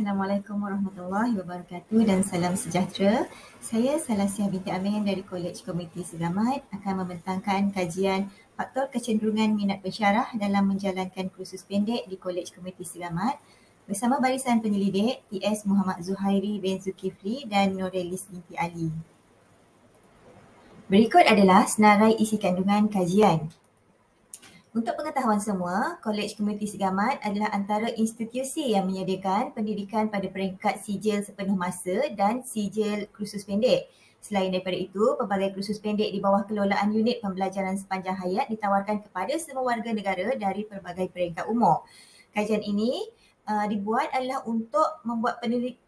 Assalamualaikum warahmatullahi wabarakatuh dan salam sejahtera. Saya Salasiah binti Amin dari Kolej Komuniti Segamat akan membentangkan kajian faktor kecenderungan minat pensyarah dalam menjalankan kursus pendek di Kolej Komuniti Segamat bersama barisan penyelidik TS Muhammad Zuhairi bin Zulkifli dan Norelis binti Ali. Berikut adalah senarai isi kandungan kajian. Untuk pengetahuan semua, Kolej Komuniti Segamat adalah antara institusi yang menyediakan pendidikan pada peringkat sijil sepenuh masa dan sijil kursus pendek. Selain daripada itu, pelbagai kursus pendek di bawah kelolaan unit pembelajaran sepanjang hayat ditawarkan kepada semua warga negara dari pelbagai peringkat umur. Kajian ini dibuat adalah untuk membuat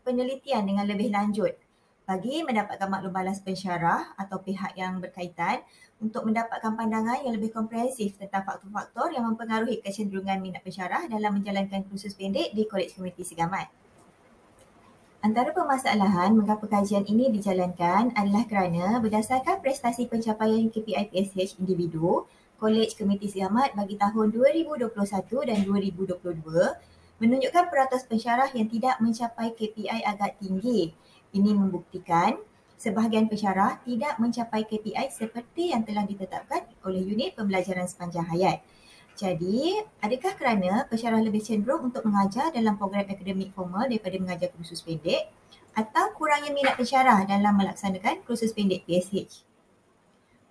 penelitian dengan lebih lanjut bagi mendapatkan maklum balas pensyarah atau pihak yang berkaitan untuk mendapatkan pandangan yang lebih komprehensif tentang faktor-faktor yang mempengaruhi kecenderungan minat pensyarah dalam menjalankan kursus pendek di Kolej Komuniti Segamat. Antara permasalahan mengapa kajian ini dijalankan adalah kerana berdasarkan prestasi pencapaian KPI PSH individu, Kolej Komuniti Segamat bagi tahun 2021 dan 2022 menunjukkan peratus pensyarah yang tidak mencapai KPI agak tinggi. Ini membuktikan sebahagian pensyarah tidak mencapai KPI seperti yang telah ditetapkan oleh unit pembelajaran sepanjang hayat. Jadi, adakah kerana pensyarah lebih cenderung untuk mengajar dalam program akademik formal daripada mengajar kursus pendek atau kurangnya minat pensyarah dalam melaksanakan kursus pendek PSH?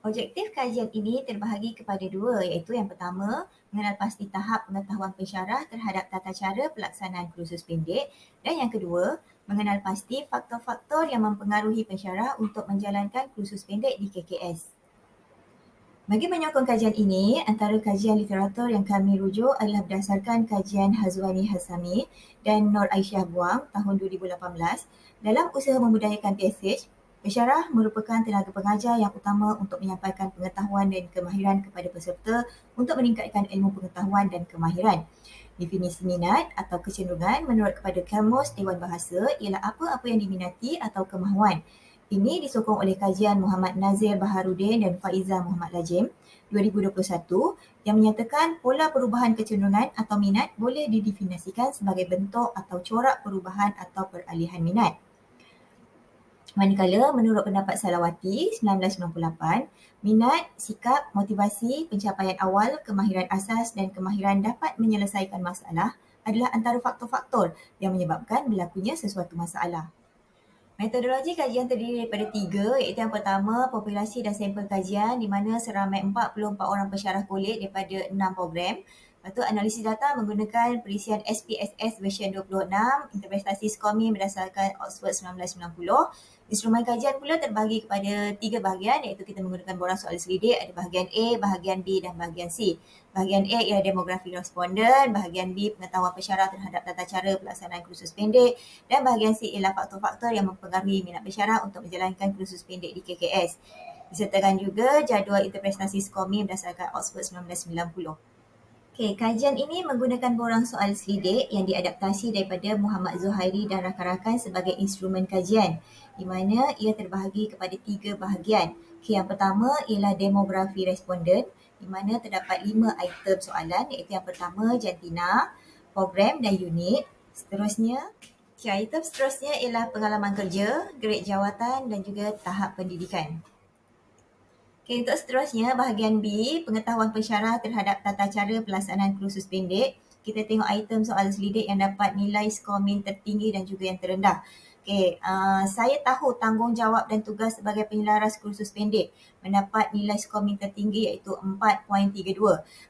Objektif kajian ini terbahagi kepada dua, iaitu yang pertama, mengenal pasti tahap pengetahuan pensyarah terhadap tata cara pelaksanaan kursus pendek dan yang kedua, mengenal pasti faktor-faktor yang mempengaruhi pensyarah untuk menjalankan kursus pendek di KKS. Bagi menyokong kajian ini, antara kajian literatur yang kami rujuk adalah berdasarkan kajian Hazwani Hasami dan Nur Aisyah Buang tahun 2018 dalam usaha membudayakan PSH. Pensyarah merupakan tenaga pengajar yang utama untuk menyampaikan pengetahuan dan kemahiran kepada peserta untuk meningkatkan ilmu pengetahuan dan kemahiran. Definisi minat atau kecenderungan menurut kepada Kamus Dewan Bahasa ialah apa-apa yang diminati atau kemahuan. Ini disokong oleh kajian Muhammad Nazir Baharudin dan Faiza Muhammad Lajim 2021 yang menyatakan pola perubahan kecenderungan atau minat boleh didefinisikan sebagai bentuk atau corak perubahan atau peralihan minat. Manakala menurut pendapat Salawati 1998, minat, sikap, motivasi, pencapaian awal, kemahiran asas dan kemahiran dapat menyelesaikan masalah adalah antara faktor-faktor yang menyebabkan berlakunya sesuatu masalah. Metodologi kajian terdiri daripada 3, iaitu yang pertama, populasi dan sampel kajian di mana seramai 44 orang pensyarah kolej daripada 6 program. Lepas tu, analisis data menggunakan perisian SPSS version 26, interpretasi SCORMI berdasarkan Oxford 1990. Instrumen kajian pula terbahagi kepada 3 bahagian, iaitu kita menggunakan borang soal selidik, ada bahagian A, bahagian B dan bahagian C. Bahagian A ialah demografi responden, bahagian B pengetahuan pensyarah terhadap tata cara pelaksanaan kursus pendek dan bahagian C ialah faktor-faktor yang mempengaruhi minat pensyarah untuk menjalankan kursus pendek di KKS. Disertakan juga jadual interpretasi SCORMI berdasarkan Oxford 1990. Okey, kajian ini menggunakan borang soal selidik yang diadaptasi daripada Muhammad Zuhairi dan rakan-rakan sebagai instrumen kajian di mana ia terbahagi kepada 3 bahagian. Okey, yang pertama ialah demografi responden di mana terdapat 5 item soalan iaitu yang pertama jantina, program dan unit. Seterusnya, item seterusnya ialah pengalaman kerja, grade jawatan dan juga tahap pendidikan. Okay, untuk seterusnya, bahagian B, pengetahuan pensyarah terhadap tata cara pelaksanaan kursus pendek. Kita tengok item soal selidik yang dapat nilai skor min tertinggi dan juga yang terendah. Okay, saya tahu tanggungjawab dan tugas sebagai penyelaras kursus pendek mendapat nilai skor min tertinggi iaitu 4.32.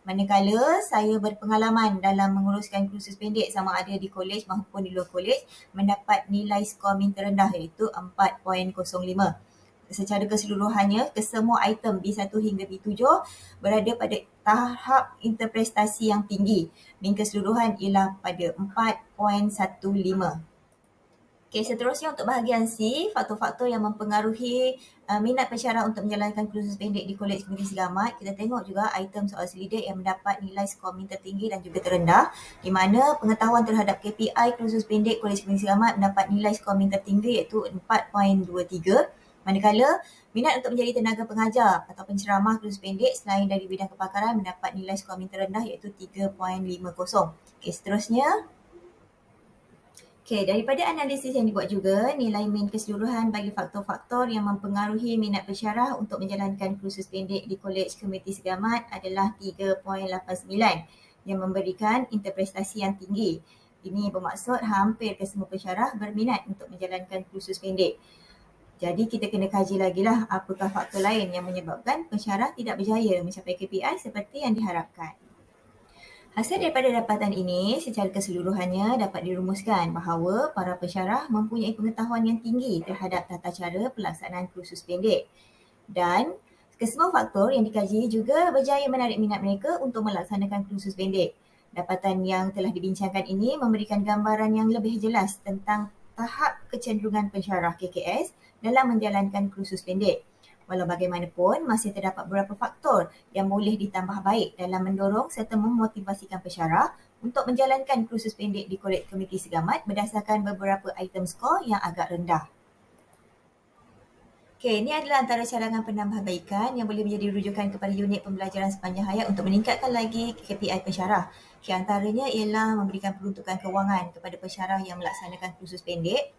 Manakala saya berpengalaman dalam menguruskan kursus pendek sama ada di kolej maupun di luar kolej mendapat nilai skor min terendah iaitu 4.05. Secara keseluruhannya, kesemua item B1 hingga B7 berada pada tahap interpretasi yang tinggi. Min keseluruhan ialah pada 4.15. Okey, seterusnya untuk bahagian C, faktor-faktor yang mempengaruhi minat pensyarah untuk menjalankan kursus pendek di Kolej Komuniti Segamat. Kita tengok juga item soal selidik yang mendapat nilai skor min tertinggi dan juga terendah, di mana pengetahuan terhadap KPI kursus pendek Kolej Komuniti Segamat mendapat nilai skor min tertinggi iaitu 4.23. Manakala minat untuk menjadi tenaga pengajar atau penceramah kursus pendek selain dari bidang kepakaran mendapat nilai skor min terendah iaitu 3.50. Okey, seterusnya Okey, daripada analisis yang dibuat juga, nilai min keseluruhan bagi faktor-faktor yang mempengaruhi minat pensyarah untuk menjalankan kursus pendek di Kolej Komuniti Segamat adalah 3.89 yang memberikan interprestasi yang tinggi. Ini bermaksud hampir kesemua pensyarah berminat untuk menjalankan kursus pendek. Jadi kita kena kaji lagi lah apakah faktor lain yang menyebabkan pensyarah tidak berjaya mencapai KPI seperti yang diharapkan. Hasil daripada dapatan ini secara keseluruhannya dapat dirumuskan bahawa para pensyarah mempunyai pengetahuan yang tinggi terhadap tata cara pelaksanaan kursus pendek dan kesemua faktor yang dikaji juga berjaya menarik minat mereka untuk melaksanakan kursus pendek. Dapatan yang telah dibincangkan ini memberikan gambaran yang lebih jelas tentang tahap kecenderungan pensyarah KKS dalam menjalankan kursus pendek. Walau bagaimanapun, masih terdapat beberapa faktor yang boleh ditambah baik dalam mendorong serta memotivasikan pensyarah untuk menjalankan kursus pendek di Kolej Komuniti Segamat berdasarkan beberapa item skor yang agak rendah. Okey, ini adalah antara cadangan penambahbaikan yang boleh menjadi rujukan kepada unit pembelajaran sepanjang hayat untuk meningkatkan lagi KPI pensyarah. Antaranya ialah memberikan peruntukan kewangan kepada pensyarah yang melaksanakan kursus pendek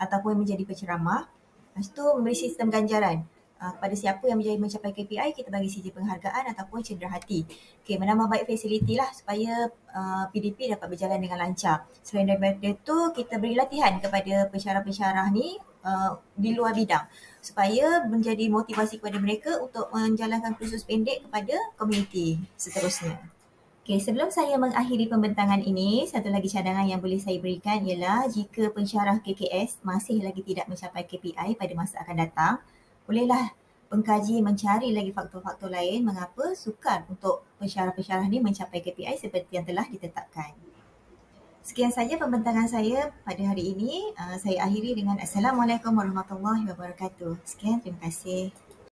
ataupun menjadi penceramah. Lepas tu memberi sistem ganjaran. Kepada siapa yang berjaya mencapai KPI, kita bagi sijil penghargaan ataupun cenderahati. Okey, menambah baik fasiliti lah supaya PDP dapat berjalan dengan lancar. Selain daripada itu, kita beri latihan kepada pensyarah-pensyarah ni di luar bidang supaya menjadi motivasi kepada mereka untuk menjalankan kursus pendek kepada komuniti seterusnya. Okey, sebelum saya mengakhiri pembentangan ini, satu lagi cadangan yang boleh saya berikan ialah jika pensyarah KKS masih lagi tidak mencapai KPI pada masa akan datang, bolehlah pengkaji mencari lagi faktor-faktor lain mengapa sukar untuk pensyarah-pensyarah ni mencapai KPI seperti yang telah ditetapkan. Sekian saja pembentangan saya pada hari ini. Saya akhiri dengan Assalamualaikum warahmatullahi wabarakatuh. Sekian, terima kasih.